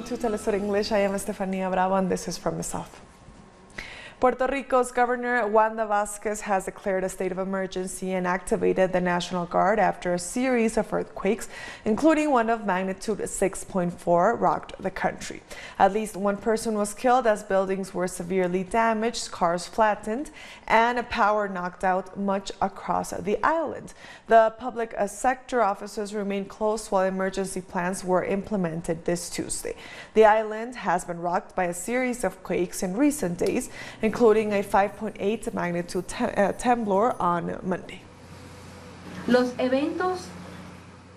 Welcome to Telesur English. I am Estefania Bravo and this is from the South. Puerto Rico's Governor Wanda Vázquez has declared a state of emergency and activated the National Guard after a series of earthquakes, including one of magnitude 6.4, rocked the country. At least one person was killed as buildings were severely damaged, cars flattened, and power knocked out much across the island. The public sector offices remained closed while emergency plans were implemented this Tuesday. The island has been rocked by a series of quakes in recent days, including a 5.8 magnitude temblor on Monday.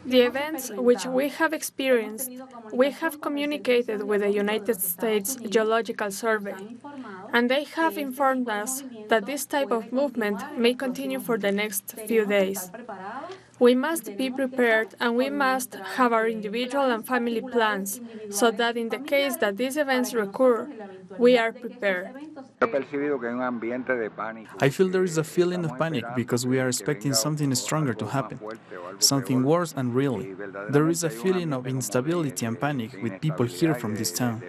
The events which we have experienced, we have communicated with the United States Geological Survey, and they have informed us that this type of movement may continue for the next few days. We must be prepared and we must have our individual and family plans so that in the case that these events recur, we are prepared. I feel there is a feeling of panic because we are expecting something stronger to happen, something worse and really. There is a feeling of instability and panic with people here from this town.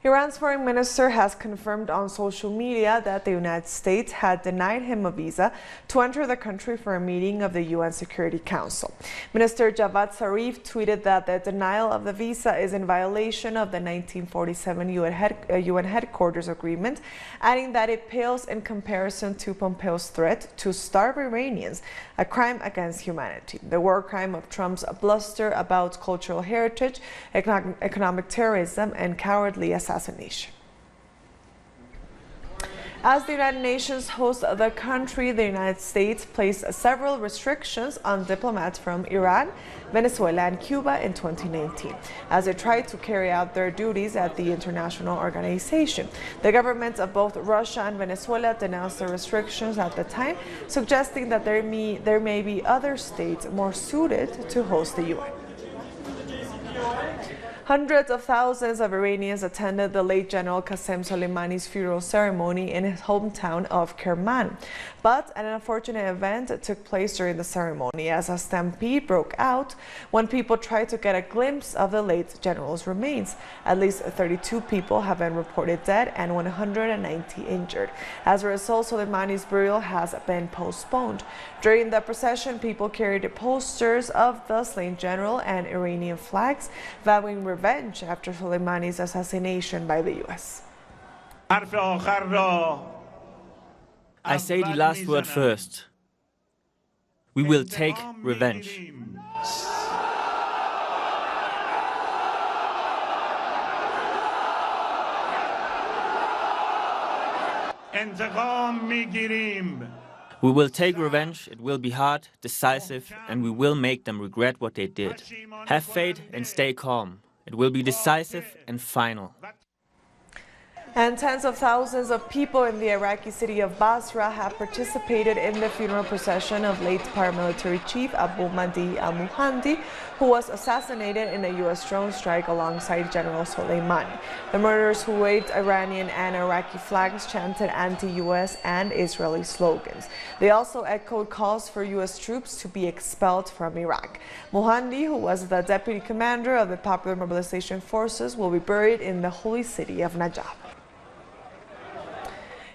Iran's foreign minister has confirmed on social media that the United States had denied him a visa to enter the country for a meeting of the UN Security Council. Minister Javad Zarif tweeted that the denial of the visa is in violation of the 1947 UN headquarters agreement, adding that it pales in comparison to Pompeo's threat to starve Iranians, a crime against humanity. The war crime of Trump's bluster about cultural heritage, economic terrorism, and cowardly assassination. As the United Nations hosts the country, the United States placed several restrictions on diplomats from Iran, Venezuela, and Cuba in 2019 as they tried to carry out their duties at the international organization. The governments of both Russia and Venezuela denounced the restrictions at the time, suggesting that there may be other states more suited to host the UN. Hundreds of thousands of Iranians attended the late General Qasem Soleimani's funeral ceremony in his hometown of Kerman. But an unfortunate event took place during the ceremony as a stampede broke out when people tried to get a glimpse of the late general's remains. At least 32 people have been reported dead and 190 injured. As a result, Soleimani's burial has been postponed. During the procession, people carried posters of the slain general and Iranian flags, vowing revenge after Soleimani's assassination by the U.S. I say the last word first. We will take revenge. We will take revenge. It will be hard, decisive, and we will make them regret what they did. Have faith and stay calm. It will be decisive and final. And tens of thousands of people in the Iraqi city of Basra have participated in the funeral procession of late paramilitary chief Abu Mahdi al-Muhandi, who was assassinated in a U.S. drone strike alongside General Soleimani. The murderers, who waved Iranian and Iraqi flags, chanted anti-U.S. and Israeli slogans. They also echoed calls for U.S. troops to be expelled from Iraq. Muhandi, who was the deputy commander of the Popular Mobilization Forces, will be buried in the holy city of Najaf.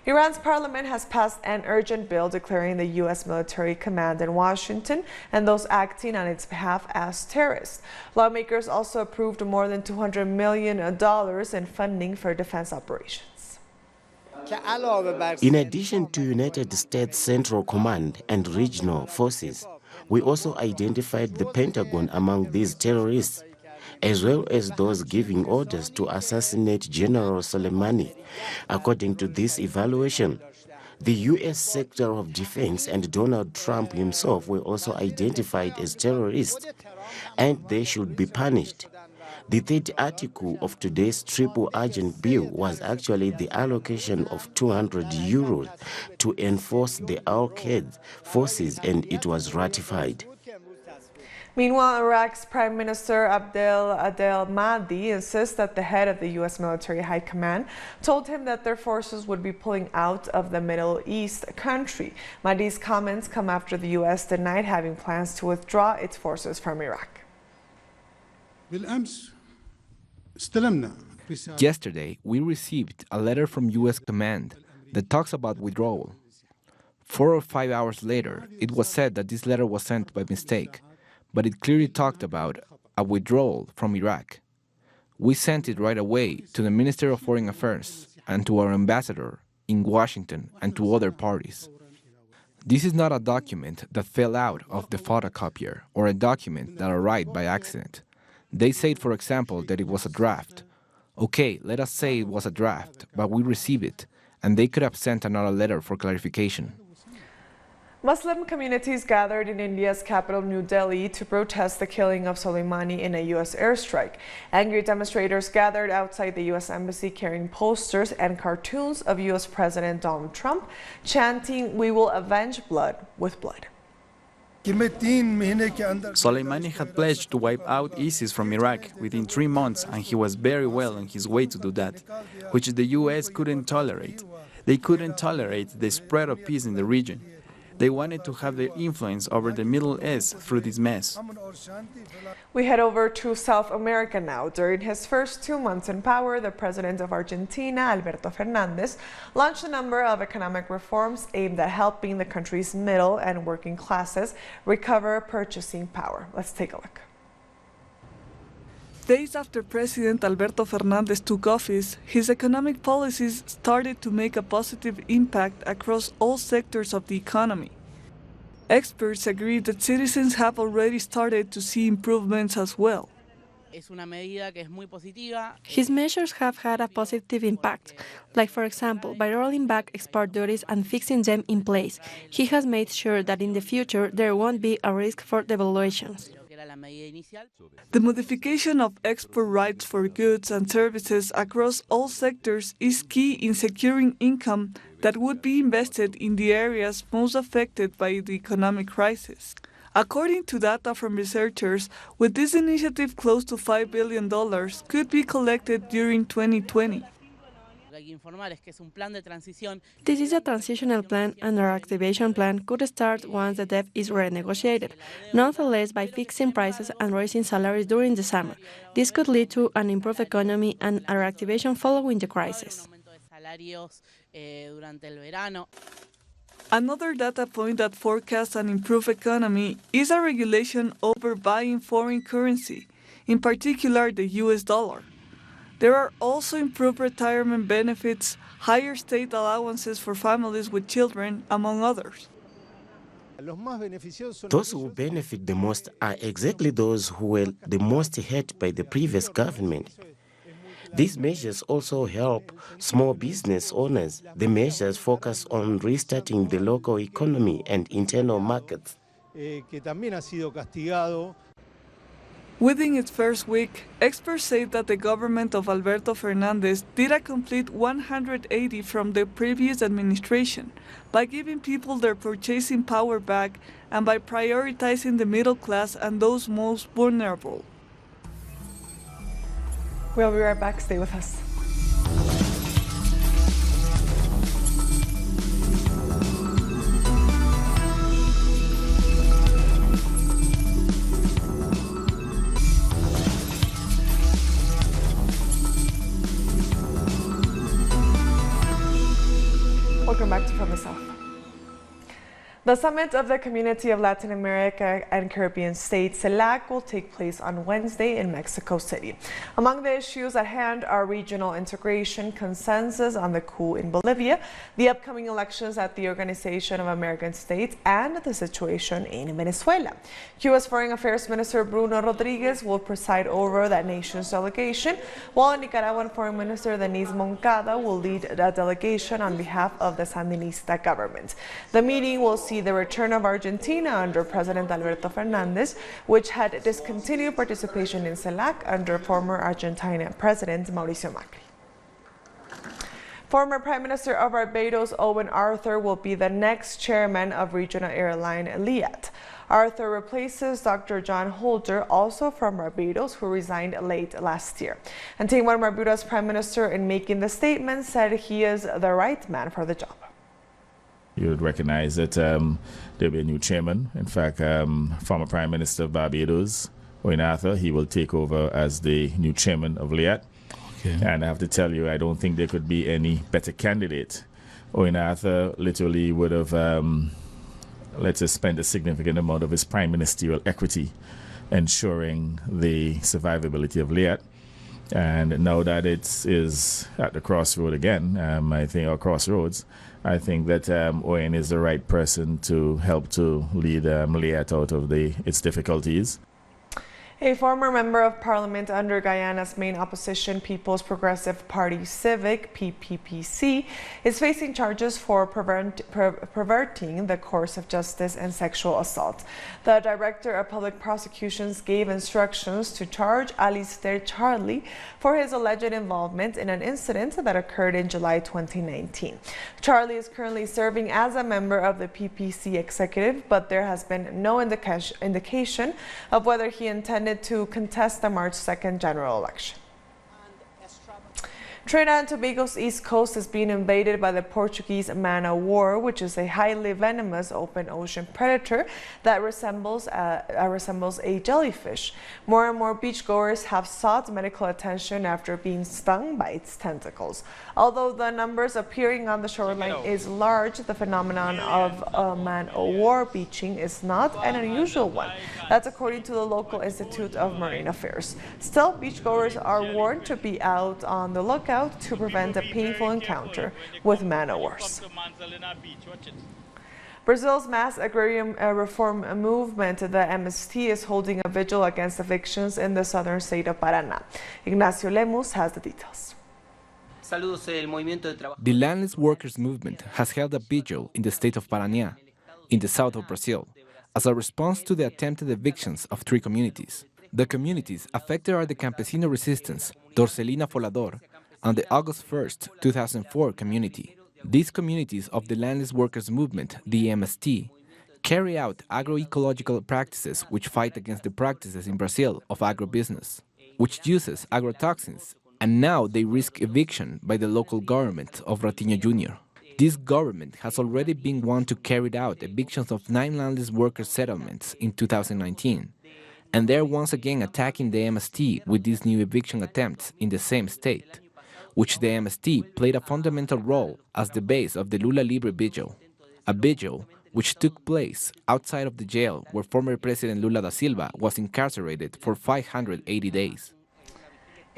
Iran's parliament has passed an urgent bill declaring the U.S. military command in Washington and those acting on its behalf as terrorists. Lawmakers also approved more than $200 million in funding for defense operations. In addition to United States Central Command and regional forces, we also identified the Pentagon among these terrorists, as well as those giving orders to assassinate General Soleimani. According to this evaluation, the U.S. sector of defense and Donald Trump himself were also identified as terrorists, and they should be punished. The third article of today's triple urgent bill was actually the allocation of €200 to enforce the Al-Qaeda forces, and it was ratified. Meanwhile, Iraq's Prime Minister Adel Mahdi insists that the head of the U.S. military high command told him that their forces would be pulling out of the Middle East country. Mahdi's comments come after the U.S. denied having plans to withdraw its forces from Iraq. Yesterday, we received a letter from U.S. Command that talks about withdrawal. 4 or 5 hours later, it was said that this letter was sent by mistake, but it clearly talked about a withdrawal from Iraq. We sent it right away to the Minister of Foreign Affairs and to our ambassador in Washington and to other parties. This is not a document that fell out of the photocopier or a document that arrived by accident. They said, for example, that it was a draft. Okay, let us say it was a draft, but we received it, and they could have sent another letter for clarification. Muslim communities gathered in India's capital, New Delhi, to protest the killing of Soleimani in a U.S. airstrike. Angry demonstrators gathered outside the U.S. embassy carrying posters and cartoons of U.S. President Donald Trump, chanting, "We will avenge blood with blood." Soleimani had pledged to wipe out ISIS from Iraq within 3 months, and he was very well on his way to do that, which the U.S. couldn't tolerate. They couldn't tolerate the spread of peace in the region. They wanted to have their influence over the Middle East through this mess. We head over to South America now. During his first 2 months in power, the president of Argentina, Alberto Fernandez, launched a number of economic reforms aimed at helping the country's middle and working classes recover purchasing power. Let's take a look. Days after President Alberto Fernandez took office, his economic policies started to make a positive impact across all sectors of the economy. Experts agree that citizens have already started to see improvements as well. His measures have had a positive impact, like for example, by rolling back export duties and fixing them in place. He has made sure that in the future there won't be a risk for devaluations. The modification of export rights for goods and services across all sectors is key in securing income that would be invested in the areas most affected by the economic crisis. According to data from researchers, with this initiative, close to $5 billion could be collected during 2020. This is a transitional plan, and our activation plan could start once the debt is renegotiated, nonetheless by fixing prices and raising salaries during the summer. This could lead to an improved economy and our activation following the crisis. Another data point that forecasts an improved economy is a regulation over buying foreign currency, in particular the US dollar. There are also improved retirement benefits, higher state allowances for families with children, among others. Those who benefit the most are exactly those who were the most hurt by the previous government. These measures also help small business owners. The measures focus on restarting the local economy and internal markets. Within its first week, experts say that the government of Alberto Fernandez did a complete 180 from the previous administration by giving people their purchasing power back and by prioritizing the middle class and those most vulnerable. We'll be right back. Stay with us. Welcome back to From the South. The summit of the Community of Latin America and Caribbean States, CELAC, will take place on Wednesday in Mexico City. Among the issues at hand are regional integration, consensus on the coup in Bolivia, the upcoming elections at the Organization of American States, and the situation in Venezuela. U.S. Foreign Affairs Minister Bruno Rodriguez will preside over that nation's delegation, while Nicaraguan Foreign Minister Denise Moncada will lead the delegation on behalf of the Sandinista government. The meeting will see the return of Argentina under President Alberto Fernandez, which had discontinued participation in CELAC under former Argentine President Mauricio Macri. Former Prime Minister of Barbados, Owen Arthur, will be the next chairman of regional airline Liat. Arthur replaces Dr. John Holder, also from Barbados, who resigned late last year. And Antigua and Barbuda's Prime Minister, in making the statement, said he is the right man for the job. You would recognize that there'll be a new chairman. In fact, former Prime Minister of Barbados, Owen Arthur, he will take over as the new chairman of Liat. Okay. And I have to tell you, I don't think there could be any better candidate. Owen Arthur literally would have, let's say, spent a significant amount of his prime ministerial equity ensuring the survivability of Liat. And now that it is at the crossroad again, I think, or crossroads, I think that Owen is the right person to help to lead Liat out of its difficulties. A former member of parliament under Guyana's main opposition, People's Progressive Party Civic, PPPC, is facing charges for perverting the course of justice and sexual assault. The director of public prosecutions gave instructions to charge Alistair Charlie for his alleged involvement in an incident that occurred in July 2019. Charlie is currently serving as a member of the PPC executive, but there has been no indication of whether he intended to contest the March 2nd general election. Trinidad and Tobago's east coast is being invaded by the Portuguese OWar, which is a highly venomous open ocean predator that resembles a jellyfish. More and more beachgoers have sought medical attention after being stung by its tentacles. Although the numbers appearing on the shoreline is large, the phenomenon of OWar beaching is not an unusual one. That's according to the local Institute of Marine Affairs. Still, beachgoers are warned to be out on the lookout to prevent a painful encounter with man-o'-wars. Brazil's mass agrarian reform movement, the MST, is holding a vigil against evictions in the southern state of Paraná. Ignacio Lemus has the details. The landless workers' movement has held a vigil in the state of Paraná, in the south of Brazil, as a response to the attempted evictions of 3 communities. The communities affected are the Campesino Resistance, Dorcelina Folador, and the August 1st, 2004 community. These communities of the landless workers' movement, the MST, carry out agroecological practices which fight against the practices in Brazil of agribusiness, which uses agrotoxins, and now they risk eviction by the local government of Ratinho Jr. This government has already been one to carry out evictions of 9 landless workers' settlements in 2019, and they're once again attacking the MST with these new eviction attempts in the same state, which the MST played a fundamental role as the base of the Lula Libre Vigil, a vigil which took place outside of the jail where former President Lula da Silva was incarcerated for 580 days.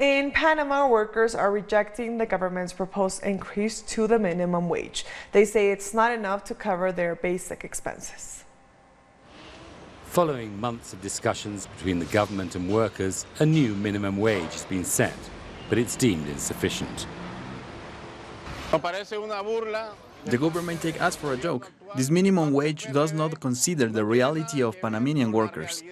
In Panama, workers are rejecting the government's proposed increase to the minimum wage. They say it's not enough to cover their basic expenses. Following months of discussions between the government and workers, a new minimum wage has been set, but it's deemed insufficient. The government takes us for a joke. This minimum wage does not consider the reality of Panamanian workers.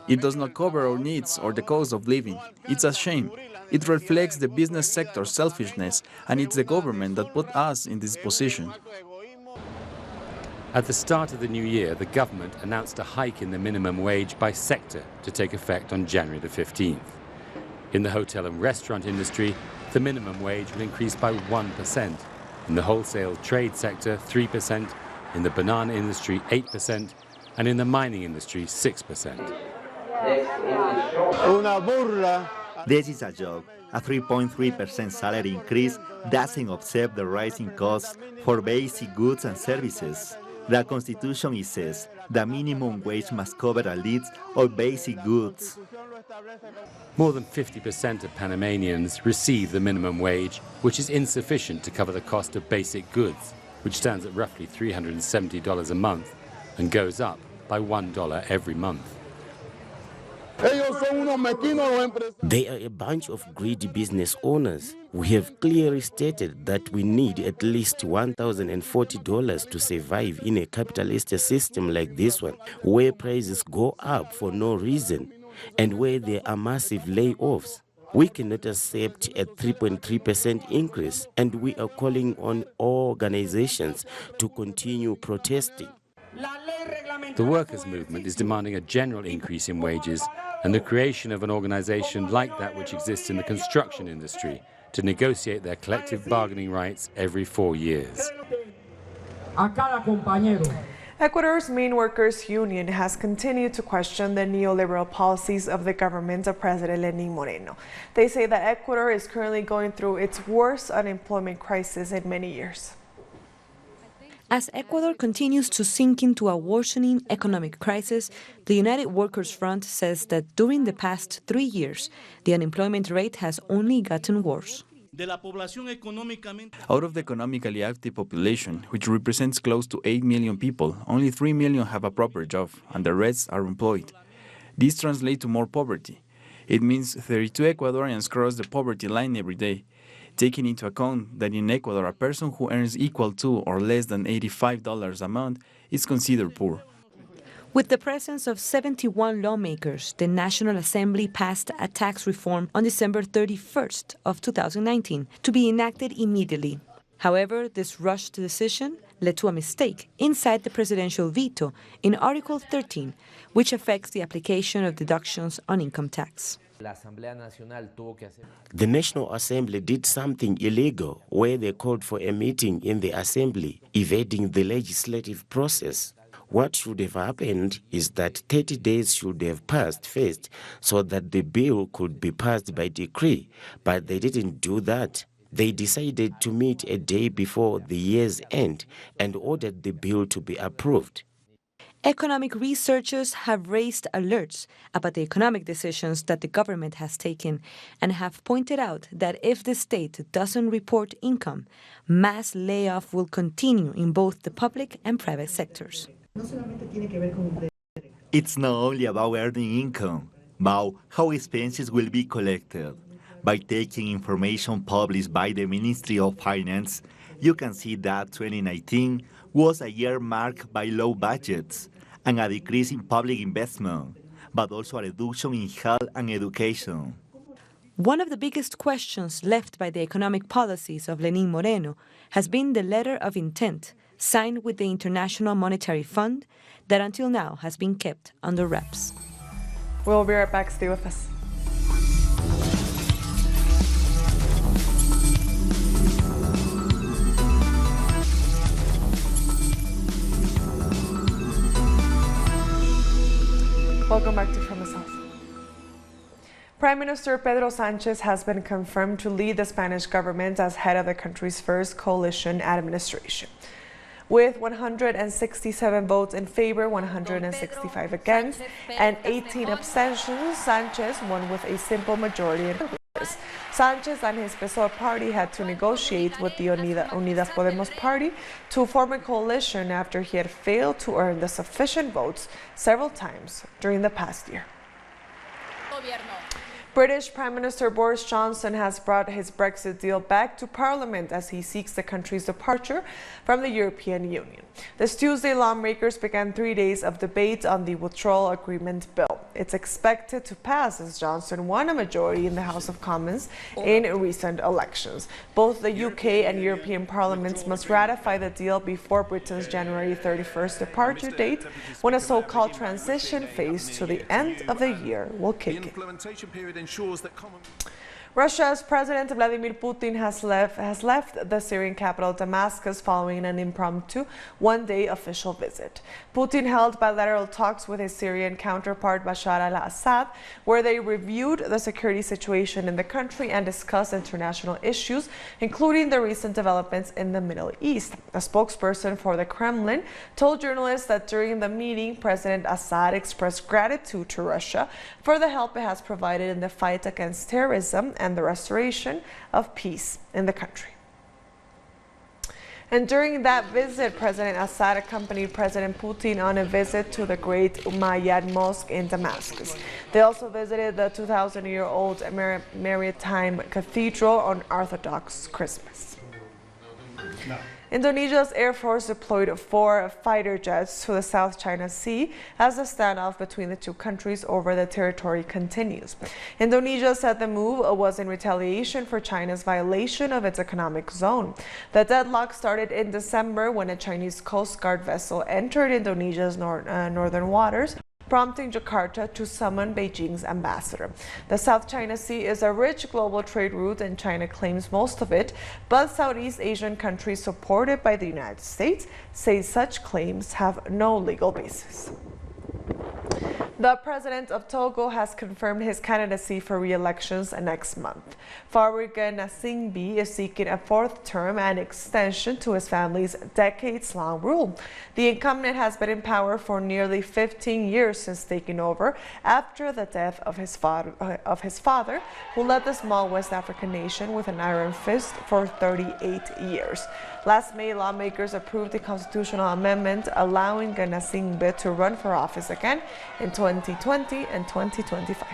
It does not cover our needs or the cost of living. It's a shame. It reflects the business sector's selfishness, and it's the government that put us in this position. At the start of the new year, the government announced a hike in the minimum wage by sector to take effect on January the 15th. In the hotel and restaurant industry, the minimum wage will increase by 1%. In the wholesale trade sector, 3%. In the banana industry, 8%. And in the mining industry, 6%. This is a joke. A 3.3% salary increase doesn't offset the rising costs for basic goods and services. The Constitution says the minimum wage must cover at least all basic goods. More than 50% of Panamanians receive the minimum wage, which is insufficient to cover the cost of basic goods, which stands at roughly $370 a month and goes up by $1 every month. They are a bunch of greedy business owners. We have clearly stated that we need at least $1,040 to survive in a capitalist system like this one, where prices go up for no reason and where there are massive layoffs. We cannot accept a 3.3% increase, and we are calling on all organizations to continue protesting. The workers' movement is demanding a general increase in wages and the creation of an organization like that which exists in the construction industry to negotiate their collective bargaining rights every 4 years. Ecuador's main workers' union has continued to question the neoliberal policies of the government of President Lenín Moreno. They say that Ecuador is currently going through its worst unemployment crisis in many years. As Ecuador continues to sink into a worsening economic crisis, the United Workers' Front says that during the past 3 years, the unemployment rate has only gotten worse. Out of the economically active population, which represents close to 8 million people, only 3 million have a proper job, and the rest are employed. This translates to more poverty. It means 32 Ecuadorians cross the poverty line every day, taking into account that in Ecuador, a person who earns equal to or less than $85 a month is considered poor. With the presence of 71 lawmakers, the National Assembly passed a tax reform on December 31st of 2019 to be enacted immediately. However, this rushed decision led to a mistake inside the presidential veto in Article 13, which affects the application of deductions on income tax. The National Assembly did something illegal where they called for a meeting in the Assembly, evading the legislative process. What should have happened is that 30 days should have passed first so that the bill could be passed by decree, but they didn't do that. They decided to meet a day before the year's end and ordered the bill to be approved. Economic researchers have raised alerts about the economic decisions that the government has taken and have pointed out that if the state doesn't report income, mass layoff will continue in both the public and private sectors. It's not only about earning income, but how expenses will be collected. By taking information published by the Ministry of Finance, you can see that 2019 was a year marked by low budgets and a decrease in public investment, but also a reduction in health and education. One of the biggest questions left by the economic policies of Lenín Moreno has been the letter of intent signed with the International Monetary Fund that until now has been kept under wraps. We'll be right back. Stay with us. Welcome back to From the South. Prime Minister Pedro Sánchez has been confirmed to lead the Spanish government as head of the country's first coalition administration. With 167 votes in favor, 165 against, and 18 abstentions, Sánchez won with a simple majority in Congress. Sánchez and his PSOE party had to negotiate with the Unidas Podemos party to form a coalition after he had failed to earn the sufficient votes several times during the past year. British Prime Minister Boris Johnson has brought his Brexit deal back to Parliament as he seeks the country's departure from the European Union. This Tuesday, lawmakers began 3 days of debate on the withdrawal agreement bill. It's expected to pass as Johnson won a majority in the House of Commons in recent elections. Both the UK and European parliaments must ratify the deal before Britain's January 31st departure date, when a so-called transition phase to the end of the year will kick in. Russia's President Vladimir Putin has left the Syrian capital Damascus following an impromptu one-day official visit. Putin held bilateral talks with his Syrian counterpart Bashar al-Assad, where they reviewed the security situation in the country and discussed international issues, including the recent developments in the Middle East. A spokesperson for the Kremlin told journalists that during the meeting, President Assad expressed gratitude to Russia for the help it has provided in the fight against terrorism and the restoration of peace in the country. And during that visit, President Assad accompanied President Putin on a visit to the Great Umayyad Mosque in Damascus. They also visited the 2,000-year-old Maritime Cathedral on Orthodox Christmas. Indonesia's Air Force deployed 4 fighter jets to the South China Sea as the standoff between the two countries over the territory continues. Indonesia said the move was in retaliation for China's violation of its economic zone. The deadlock started in December when a Chinese Coast Guard vessel entered Indonesia's northern waters, prompting Jakarta to summon Beijing's ambassador. The South China Sea is a rich global trade route and China claims most of it, but Southeast Asian countries supported by the United States say such claims have no legal basis. The president of Togo has confirmed his candidacy for re-elections next month. Farouk Gnassingbe is seeking a fourth term and extension to his family's decades-long rule. The incumbent has been in power for nearly 15 years since taking over after the death of his father, who led the small West African nation with an iron fist for 38 years. Last May, lawmakers approved a constitutional amendment allowing Gnassingbe to run for office again in 2020 and 2025.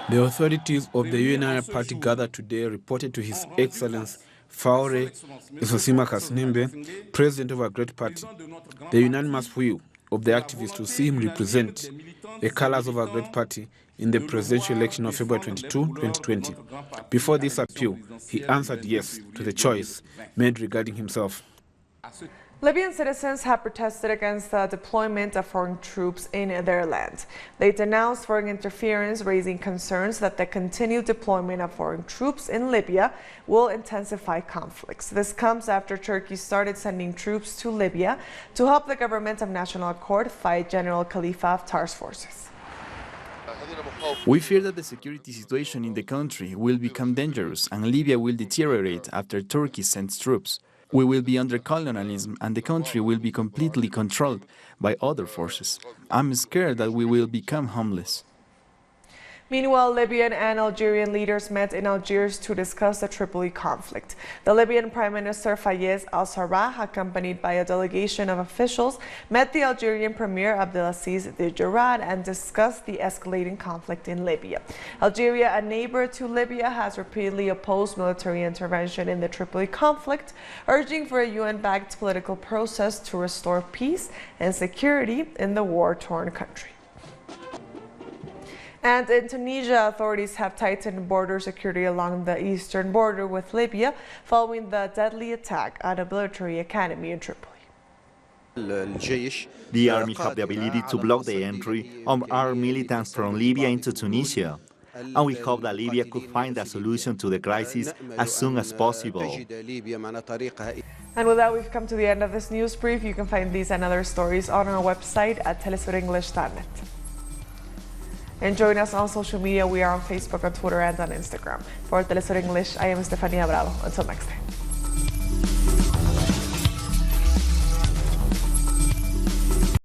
The authorities of the Union Party gathered today reported to His Excellency Faure Isosima Kasnembe, president of a great party, the unanimous will of the activists to see him represent the colors of our great party in the presidential election of February 22, 2020. Before this appeal, he answered yes to the choice made regarding himself. Libyan citizens have protested against the deployment of foreign troops in their land. They denounced foreign interference, raising concerns that the continued deployment of foreign troops in Libya will intensify conflicts. This comes after Turkey started sending troops to Libya to help the government of National Accord fight General Khalifa Haftar's forces. We fear that the security situation in the country will become dangerous and Libya will deteriorate after Turkey sends troops. We will be under colonialism and the country will be completely controlled by other forces. I'm scared that we will become homeless. Meanwhile, Libyan and Algerian leaders met in Algiers to discuss the Tripoli conflict. The Libyan Prime Minister Fayez al-Sarraj, accompanied by a delegation of officials, met the Algerian Premier Abdelaziz Dijarad and discussed the escalating conflict in Libya. Algeria, a neighbor to Libya, has repeatedly opposed military intervention in the Tripoli conflict, urging for a UN-backed political process to restore peace and security in the war-torn country. And in Tunisia, authorities have tightened border security along the eastern border with Libya following the deadly attack on a military academy in Tripoli. The army have the ability to block the entry of armed militants from Libya into Tunisia, and we hope that Libya could find a solution to the crisis as soon as possible. And with that, we've come to the end of this news brief. You can find these and other stories on our website at telesurenglish.net. And join us on social media. We are on Facebook, on Twitter, and on Instagram. For Telesur English, I am Estefania Bravo. Until next time.